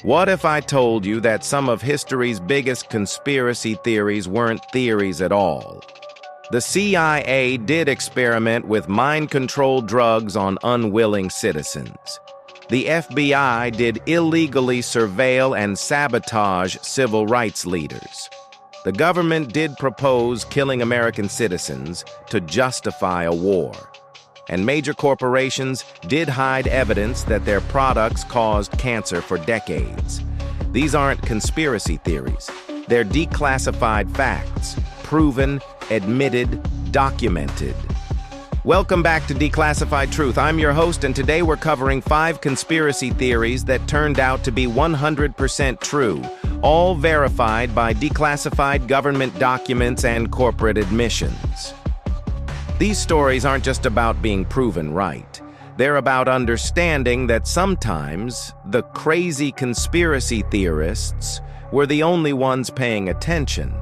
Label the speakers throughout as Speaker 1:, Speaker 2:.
Speaker 1: What if I told you that some of history's biggest conspiracy theories weren't theories at all? The CIA did experiment with mind-controlled drugs on unwilling citizens. The FBI did illegally surveil and sabotage civil rights leaders. The government did propose killing American citizens to justify a war. And major corporations did hide evidence that their products caused cancer for decades. These aren't conspiracy theories. They're declassified facts, proven, admitted, documented. Welcome back to Declassified Truth. I'm your host, and today we're covering 5 conspiracy theories that turned out to be 100% true, all verified by declassified government documents and corporate admissions. These stories aren't just about being proven right. They're about understanding that sometimes the crazy conspiracy theorists were the only ones paying attention.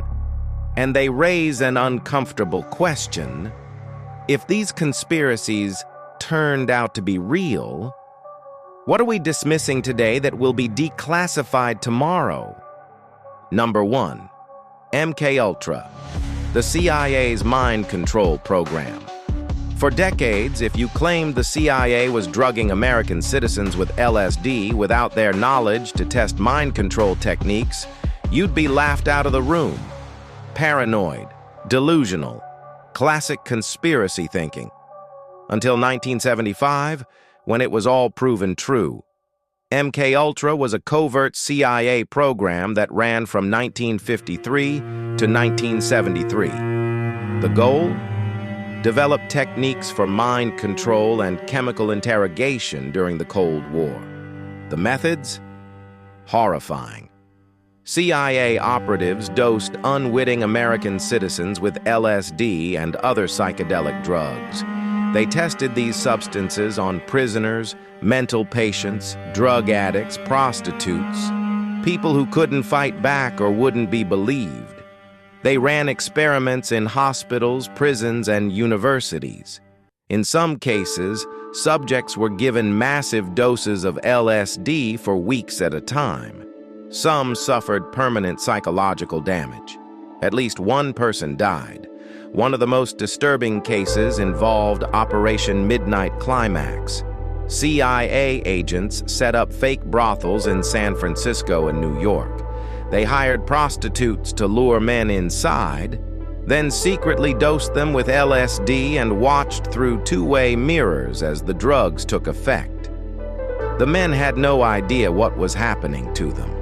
Speaker 1: And they raise an uncomfortable question. If these conspiracies turned out to be real, what are we dismissing today that will be declassified tomorrow? Number 1. MKUltra, the CIA's mind control program. For decades, if you claimed the CIA was drugging American citizens with LSD without their knowledge to test mind control techniques, you'd be laughed out of the room. Paranoid, delusional, classic conspiracy thinking. Until 1975, when it was all proven true. MKUltra was a covert CIA program that ran from 1953 to 1973. The goal? Develop techniques for mind control and chemical interrogation during the Cold War. The methods? Horrifying. CIA operatives dosed unwitting American citizens with LSD and other psychedelic drugs. They tested these substances on prisoners, mental patients, drug addicts, prostitutes, people who couldn't fight back or wouldn't be believed. They ran experiments in hospitals, prisons, and universities. In some cases, subjects were given massive doses of LSD for weeks at a time. Some suffered permanent psychological damage. At least one person died. One of the most disturbing cases involved Operation Midnight Climax. CIA agents set up fake brothels in San Francisco and New York. They hired prostitutes to lure men inside, then secretly dosed them with LSD and watched through two-way mirrors as the drugs took effect. The men had no idea what was happening to them.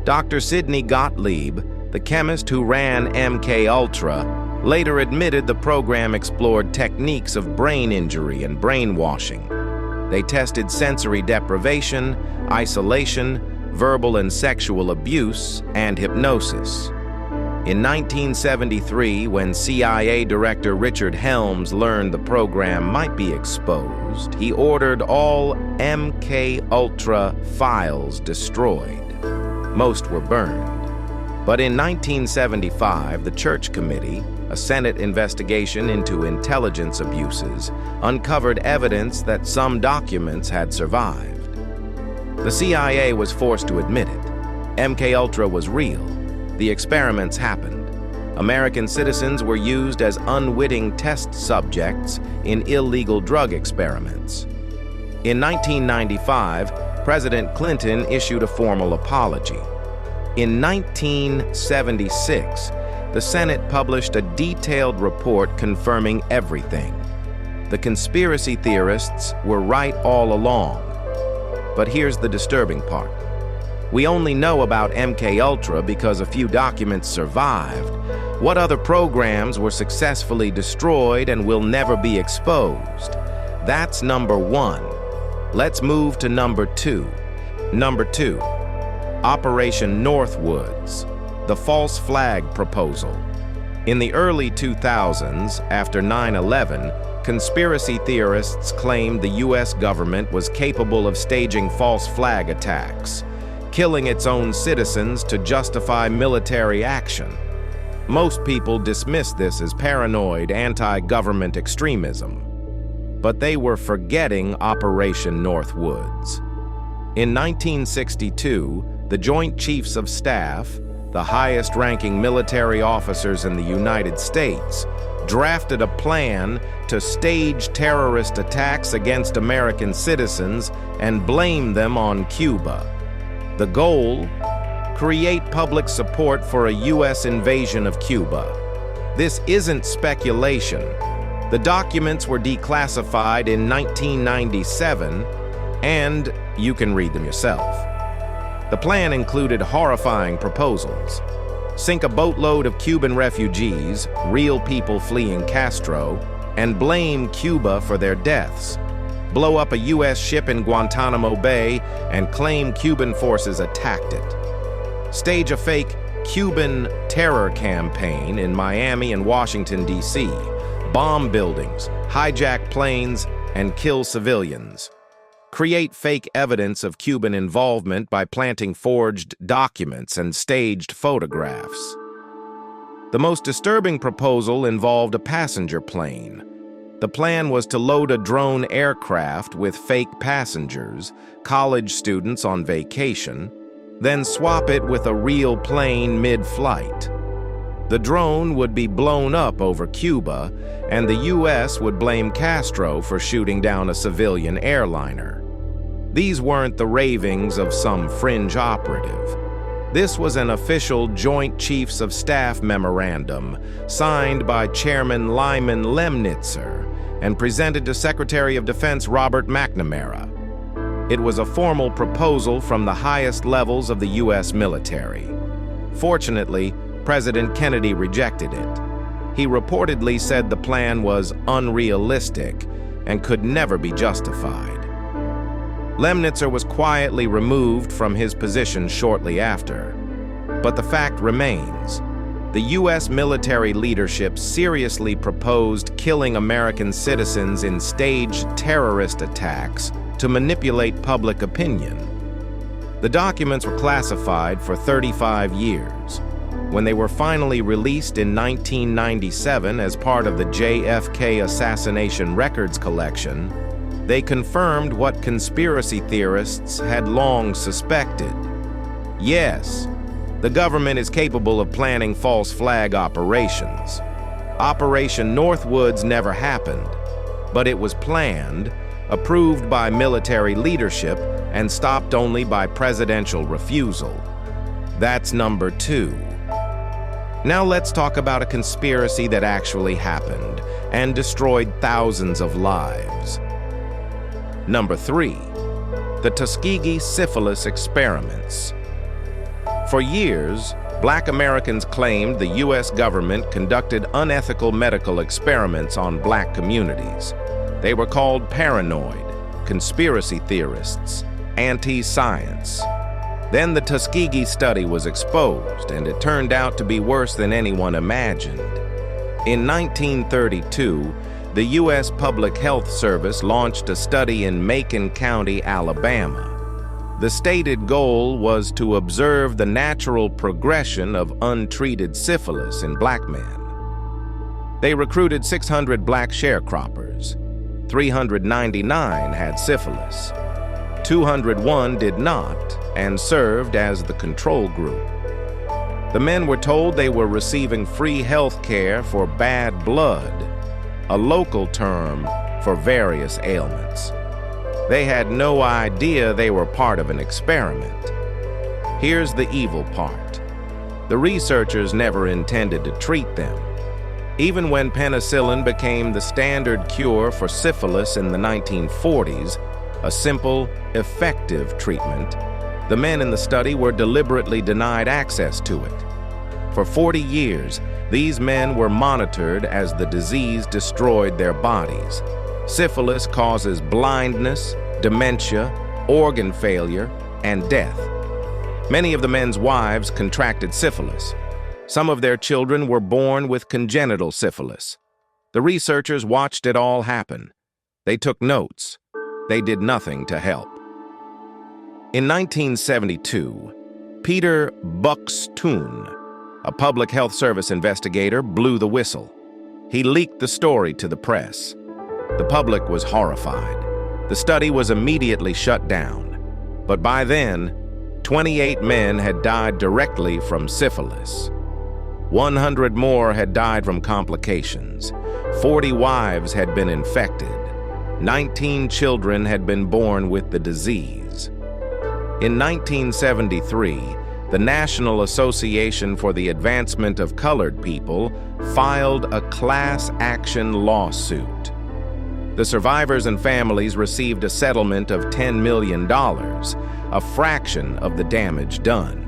Speaker 1: Dr. Sidney Gottlieb, the chemist who ran MKUltra, later admitted the program explored techniques of brain injury and brainwashing. They tested sensory deprivation, isolation, verbal and sexual abuse, and hypnosis. In 1973, when CIA Director Richard Helms learned the program might be exposed, he ordered all MKUltra files destroyed. Most were burned. But in 1975, the Church Committee, a Senate investigation into intelligence abuses, uncovered evidence that some documents had survived. The CIA was forced to admit it. MKUltra was real. The experiments happened. American citizens were used as unwitting test subjects in illegal drug experiments. In 1995, President Clinton issued a formal apology. In 1976, the Senate published a detailed report confirming everything. The conspiracy theorists were right all along. But here's the disturbing part. We only know about MKUltra because a few documents survived. What other programs were successfully destroyed and will never be exposed? That's number 1. Let's move to number 2. Number 2, Operation Northwoods, the false flag proposal. In the early 2000s, after 9/11, conspiracy theorists claimed the U.S. government was capable of staging false flag attacks, killing its own citizens to justify military action. Most people dismissed this as paranoid anti-government extremism. But they were forgetting Operation Northwoods. In 1962, the Joint Chiefs of Staff, the highest-ranking military officers in the United States, drafted a plan to stage terrorist attacks against American citizens and blame them on Cuba. The goal? Create public support for a U.S. invasion of Cuba. This isn't speculation. The documents were declassified in 1997, and you can read them yourself. The plan included horrifying proposals. Sink a boatload of Cuban refugees, real people fleeing Castro, and blame Cuba for their deaths. Blow up a U.S. ship in Guantanamo Bay and claim Cuban forces attacked it. Stage a fake Cuban terror campaign in Miami and Washington, D.C. Bomb buildings, hijack planes, and kill civilians. Create fake evidence of Cuban involvement by planting forged documents and staged photographs. The most disturbing proposal involved a passenger plane. The plan was to load a drone aircraft with fake passengers, college students on vacation, then swap it with a real plane mid-flight. The drone would be blown up over Cuba, and the U.S. would blame Castro for shooting down a civilian airliner. These weren't the ravings of some fringe operative. This was an official Joint Chiefs of Staff memorandum signed by Chairman Lyman Lemnitzer and presented to Secretary of Defense Robert McNamara. It was a formal proposal from the highest levels of the U.S. military. Fortunately, President Kennedy rejected it. He reportedly said the plan was unrealistic and could never be justified. Lemnitzer was quietly removed from his position shortly after. But the fact remains. The U.S. military leadership seriously proposed killing American citizens in staged terrorist attacks to manipulate public opinion. The documents were classified for 35 years. When they were finally released in 1997 as part of the JFK assassination records collection, they confirmed what conspiracy theorists had long suspected. Yes, the government is capable of planning false flag operations. Operation Northwoods never happened, but it was planned, approved by military leadership, and stopped only by presidential refusal. That's number 2. Now let's talk about a conspiracy that actually happened and destroyed thousands of lives. Number 3, the Tuskegee Syphilis Experiments. For years, Black Americans claimed the U.S. government conducted unethical medical experiments on Black communities. They were called paranoid, conspiracy theorists, anti-science. Then the Tuskegee study was exposed, and it turned out to be worse than anyone imagined. In 1932, the U.S. Public Health Service launched a study in Macon County, Alabama. The stated goal was to observe the natural progression of untreated syphilis in Black men. They recruited 600 Black sharecroppers. 399 had syphilis. 201 did not and served as the control group. The men were told they were receiving free health care for bad blood, a local term for various ailments. They had no idea they were part of an experiment. Here's the evil part. The researchers never intended to treat them. Even when penicillin became the standard cure for syphilis in the 1940s, a simple, effective treatment, the men in the study were deliberately denied access to it. For 40 years, these men were monitored as the disease destroyed their bodies. Syphilis causes blindness, dementia, organ failure, and death. Many of the men's wives contracted syphilis. Some of their children were born with congenital syphilis. The researchers watched it all happen. They took notes. They did nothing to help. In 1972, Peter Buxton, a public health service investigator, blew the whistle. He leaked the story to the press. The public was horrified. The study was immediately shut down. But by then, 28 men had died directly from syphilis. 100 more had died from complications. 40 wives had been infected. 19 children had been born with the disease. In 1973, the National Association for the Advancement of Colored People filed a class action lawsuit. The survivors and families received a settlement of $10 million, a fraction of the damage done.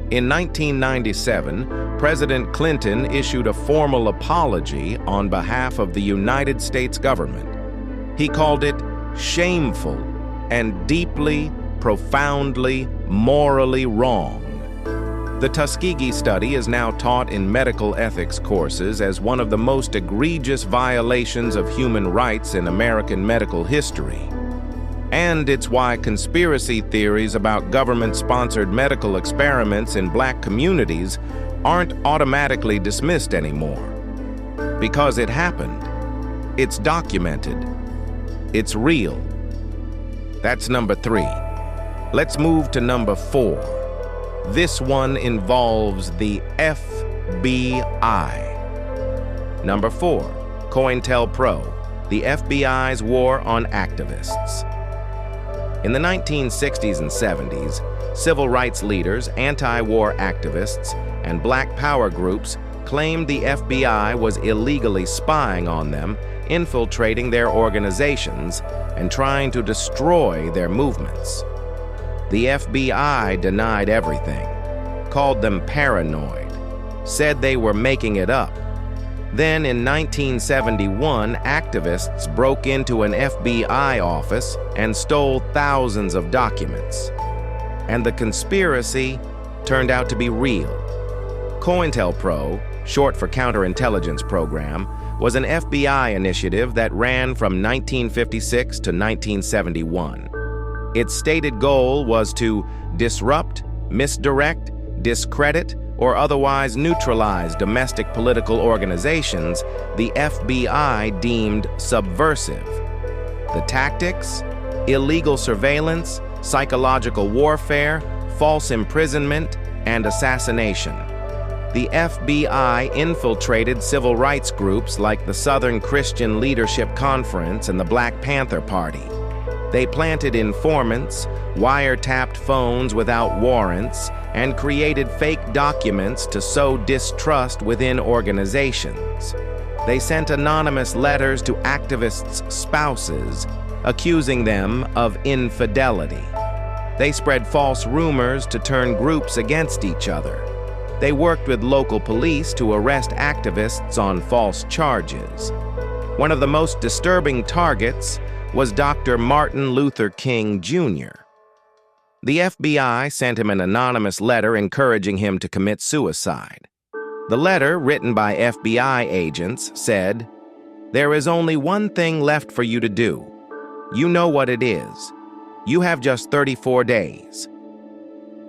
Speaker 1: In 1997, President Clinton issued a formal apology on behalf of the United States government. He called it shameful and deeply, profoundly, morally wrong. The Tuskegee study is now taught in medical ethics courses as one of the most egregious violations of human rights in American medical history. And it's why conspiracy theories about government-sponsored medical experiments in Black communities aren't automatically dismissed anymore. Because it happened. It's documented. It's real. That's number 3. Let's move to number 4. This one involves the FBI. Number 4, COINTELPRO, the FBI's war on activists. In the 1960s and 70s, civil rights leaders, anti-war activists, and Black power groups claimed the FBI was illegally spying on them, infiltrating their organizations, and trying to destroy their movements. The FBI denied everything, called them paranoid, said they were making it up. Then in 1971, activists broke into an FBI office and stole thousands of documents. And the conspiracy turned out to be real. COINTELPRO, short for Counterintelligence Program, was an FBI initiative that ran from 1956 to 1971. Its stated goal was to disrupt, misdirect, discredit, or otherwise neutralize domestic political organizations the FBI deemed subversive. The tactics: illegal surveillance, psychological warfare, false imprisonment, and assassination. The FBI infiltrated civil rights groups like the Southern Christian Leadership Conference and the Black Panther Party. They planted informants, wiretapped phones without warrants, and created fake documents to sow distrust within organizations. They sent anonymous letters to activists' spouses, accusing them of infidelity. They spread false rumors to turn groups against each other. They worked with local police to arrest activists on false charges. One of the most disturbing targets was Dr. Martin Luther King Jr. The FBI sent him an anonymous letter encouraging him to commit suicide. The letter, written by FBI agents, said, "There is only one thing left for you to do. You know what it is. You have just 34 days."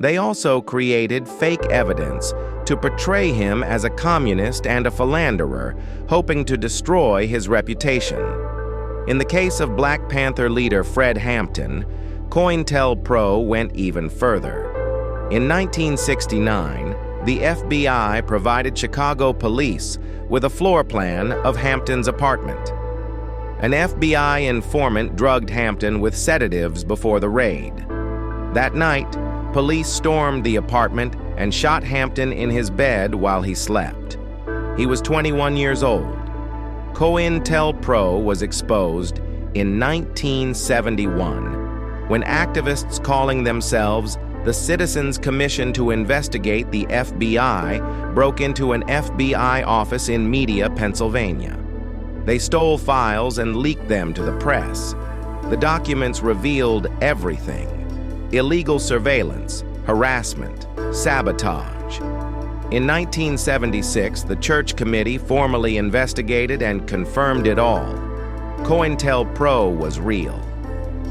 Speaker 1: They also created fake evidence to portray him as a communist and a philanderer, hoping to destroy his reputation. In the case of Black Panther leader Fred Hampton, COINTELPRO went even further. In 1969, the FBI provided Chicago police with a floor plan of Hampton's apartment. An FBI informant drugged Hampton with sedatives before the raid. That night, police stormed the apartment and shot Hampton in his bed while he slept. He was 21 years old. COINTELPRO was exposed in 1971 when activists calling themselves the Citizens Commission to Investigate the FBI broke into an FBI office in Media, Pennsylvania. They stole files and leaked them to the press. The documents revealed everything: illegal surveillance, harassment, sabotage. In 1976, the Church Committee formally investigated and confirmed it all. COINTELPRO was real.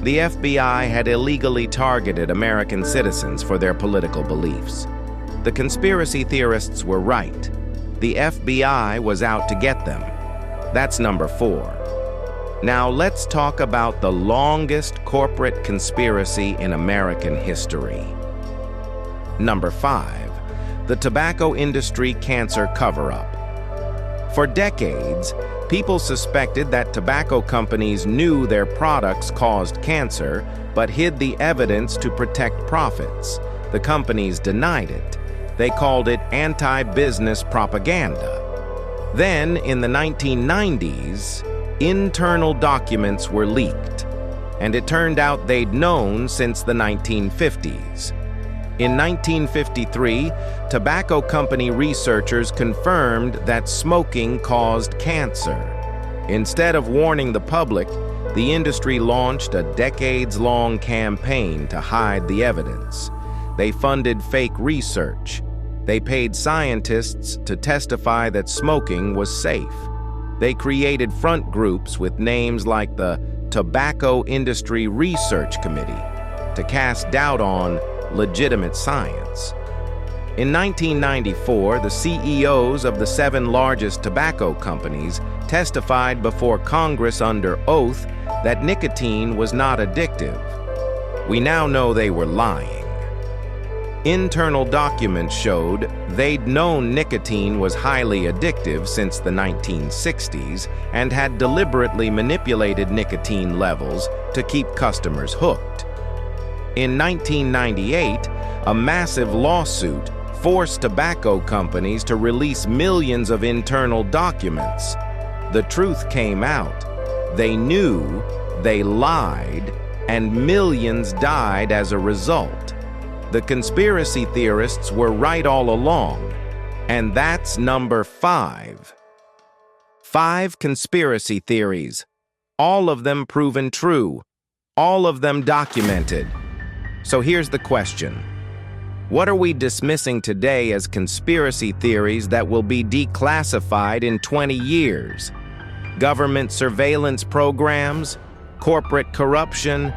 Speaker 1: The FBI had illegally targeted American citizens for their political beliefs. The conspiracy theorists were right. The FBI was out to get them. That's number 4. Now let's talk about the longest corporate conspiracy in American history. Number 5. The tobacco industry cancer cover-up. For decades, people suspected that tobacco companies knew their products caused cancer, but hid the evidence to protect profits. The companies denied it. They called it anti-business propaganda. Then, in the 1990s, internal documents were leaked, and it turned out they'd known since the 1950s. In 1953, tobacco company researchers confirmed that smoking caused cancer. Instead of warning the public, the industry launched a decades-long campaign to hide the evidence. They funded fake research. They paid scientists to testify that smoking was safe. They created front groups with names like the Tobacco Industry Research Committee to cast doubt on legitimate science. In 1994, the CEOs of the 7 largest tobacco companies testified before Congress under oath that nicotine was not addictive. We now know they were lying. Internal documents showed they'd known nicotine was highly addictive since the 1960s and had deliberately manipulated nicotine levels to keep customers hooked. In 1998, a massive lawsuit forced tobacco companies to release millions of internal documents. The truth came out. They knew, they lied, and millions died as a result. The conspiracy theorists were right all along, and that's number 5. 5 conspiracy theories, all of them proven true, all of them documented. So here's the question. What are we dismissing today as conspiracy theories that will be declassified in 20 years? Government surveillance programs? Corporate corruption?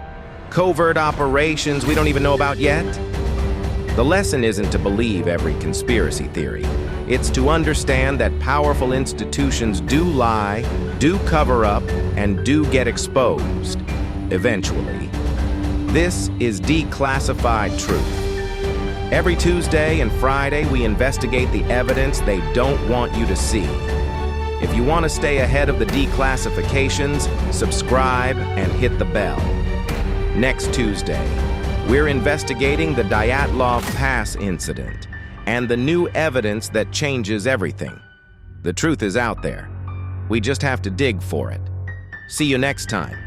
Speaker 1: Covert operations we don't even know about yet? The lesson isn't to believe every conspiracy theory. It's to understand that powerful institutions do lie, do cover up, and do get exposed, eventually. This is Declassified Truth. Every Tuesday and Friday, we investigate the evidence they don't want you to see. If you want to stay ahead of the declassifications, subscribe and hit the bell. Next Tuesday, we're investigating the Dyatlov Pass incident and the new evidence that changes everything. The truth is out there. We just have to dig for it. See you next time.